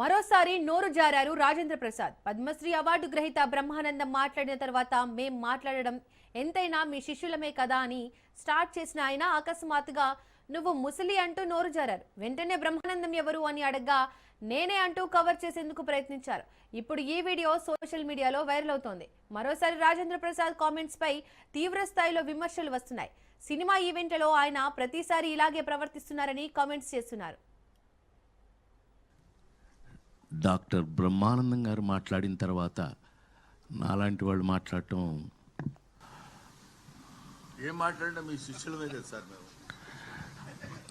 మరోసారి నోరు జారారు రాజేంద్ర ప్రసాద్. పద్మశ్రీ అవార్డు గ్రహీత బ్రహ్మానందం మాట్లాడిన తర్వాత మేం మాట్లాడడం ఎంతైనా మీ శిష్యులమే కదా అని స్టార్ట్ చేసిన ఆయన అకస్మాత్తుగా నువ్వు ముసలి అంటూ నోరు జారారు. వెంటనే బ్రహ్మానందం ఎవరు అని అడగ్గా నేనే అంటూ కవర్ చేసేందుకు ప్రయత్నించారు. ఇప్పుడు ఈ వీడియో సోషల్ మీడియాలో వైరల్ అవుతోంది. మరోసారి రాజేంద్ర ప్రసాద్ కామెంట్స్ పై తీవ్ర స్థాయిలో విమర్శలు వస్తున్నాయి. సినిమా ఈవెంట్లలో ఆయన ప్రతిసారి ఇలాగే ప్రవర్తిస్తున్నారని కామెంట్స్ చేస్తున్నారు. డాక్టర్ బ్రహ్మానందం గారు మాట్లాడిన తర్వాత నాలాంటి వాళ్ళు మాట్లాడటం ఏం మాట్లాడినా మీ శిష్యులమే కదా సార్. మేము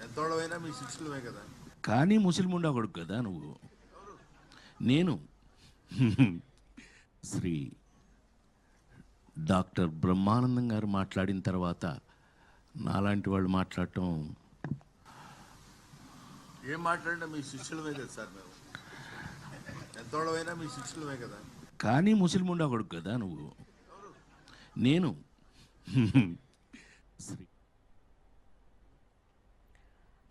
ఎంతోళ్ళమైనా మీ శిష్యులమే కదా. కానీ ముస్లిం కొడుకు కదా నువ్వు. నేను శ్రీ డాక్టర్ బ్రహ్మానందం గారు మాట్లాడిన తర్వాత నాలాంటి వాళ్ళు మాట్లాడటం ఏం మాట్లాడినా మీ శిష్యులమే కదా సార్. మేము ఎంతోళ్ళమైనా మీ శిష్యులమే కదా. కానీ ముస్లిం కొడుకు కదా నువ్వు. నేను శ్రీ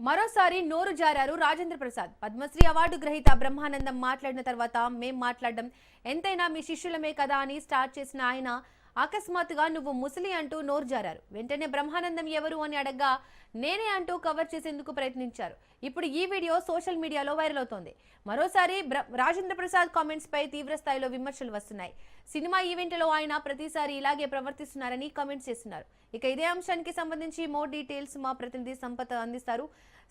మరోసారి నోరు జారారు రాజేంద్ర ప్రసాద్. పద్మశ్రీ అవార్డు గ్రహీత బ్రహ్మానందం మాట్లాడిన తర్వాత మేం మాట్లాడడం ఎంతైనా మీ శిష్యులమే కదా అని స్టార్ట్ చేసిన ఆయన అకస్మాత్తుగా నువ్వు ముసలి అంటూ నోరు జారారు. వెంటనే బ్రహ్మానందం ఎవరు అని అడగ్గా నేనే అంటూ కవర్ చేసేందుకు ప్రయత్నించారు. ఇప్పుడు ఈ వీడియో సోషల్ మీడియాలో వైరల్ అవుతోంది. మరోసారి రాజేంద్ర ప్రసాద్ కామెంట్స్ పై తీవ్ర స్థాయిలో విమర్శలు వస్తున్నాయి. సినిమా ఈవెంట్లలో ఆయన ప్రతిసారి ఇలాగే ప్రవర్తిస్తున్నారని కామెంట్స్ చేస్తున్నారు. ఇక ఇదే అంశానికి సంబంధించి మోర్ డీటెయిల్స్ మా ప్రతినిధి సంపత్ అందిస్తారు.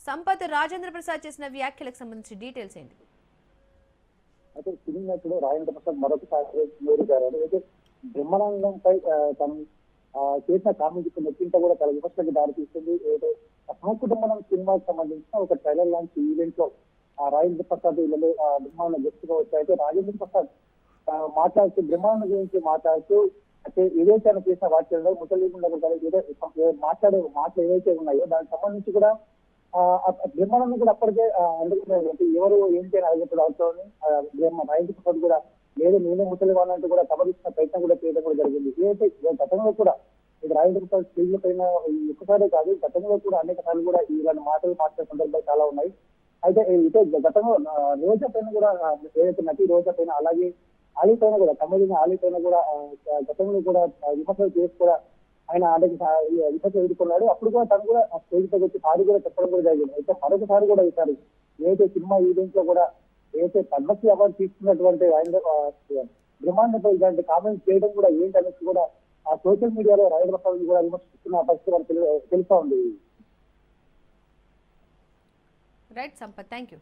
సంపత్, రాజేంద్ర ప్రసాద్ చేసిన వ్యాఖ్యలకు సంబంధించి డీటెయిల్స్ ఏంటి? అయితే సినిమా రాజేంద్ర ప్రసాద్ మరొకసారి నోరు జారారు. అయితే బ్రహ్మానందంపై తను చేసిన కామెంట్ నెట్టింట కూడా చాలా విమర్శలకు దారి తీస్తుంది. ఏదో సహకుటుంబం సినిమాకి సంబంధించిన ఒక ట్రైలర్ లాంటి ఈవెంట్ లో రాజేంద్ర ప్రసాద్ వీళ్ళు బ్రహ్మానందం గెస్ట్గా వచ్చాయితే రాజేంద్ర ప్రసాద్ మాట్లాడుతూ బ్రహ్మానందం గురించి మాట్లాడుతూ అయితే ఏదైతే ఆయన చేసిన వాక్యాలలో ముసలిం ఏదో మాట్లాడే మాటలు ఏవైతే ఉన్నాయో దానికి సంబంధించి కూడా బ్రహ్మానందం కూడా అప్పటికే అందుకున్నారు. ఎవరు ఏంటి అని అడిగినప్పుడు అవుతామని రాజేంద్ర ప్రసాద్ కూడా లేదు నేనే ముసలి వాళ్ళంటూ కూడా కవరిస్తున్న ప్రయత్నం కూడా చేయడం కూడా జరిగింది. ఏదైతే గతంలో కూడా ఇది రాజేంద్ర ప్రసాద్ స్టేజ్ పైన ఒక్కసారే కాదు గతంలో కూడా అనేక సార్లు కూడా ఇలాంటి మాటలు మాట్లాడే సందర్భాలు చాలా ఉన్నాయి. అయితే ఇదే గతంలో రోజా పైన కూడా ఏదైతే నటి రోజా పైన అలాగే ఆలీ పైన కూడా కమలిన ఆలీ పైన కూడా గతంలో కూడా విమర్శలు చేసి కూడా ఆయన ఆటకి విమర్శలు ఎదుర్కొన్నాడు. అప్పుడు కూడా తను కూడా స్టేజ్ పైకి వచ్చి సారి కూడా చెప్పడం కూడా జరిగింది. అయితే మరొకసారి కూడా ఈసారి ఏదైతే సినిమా ఈవెంట్ లో కూడా ఏదైతే పద్మశ్రీ అవార్డు తీసుకున్నటువంటి బ్రహ్మాండంపై ఇలాంటి కామెంట్స్ చేయడం కూడా ఏంటనేసి కూడా ఆ సోషల్ మీడియాలో రాజేంద్ర ప్రసాద్ కూడా విమర్శిస్తున్న పరిస్థితి మనకు తెలుస్తా ఉంది. Right Sampath, thank you.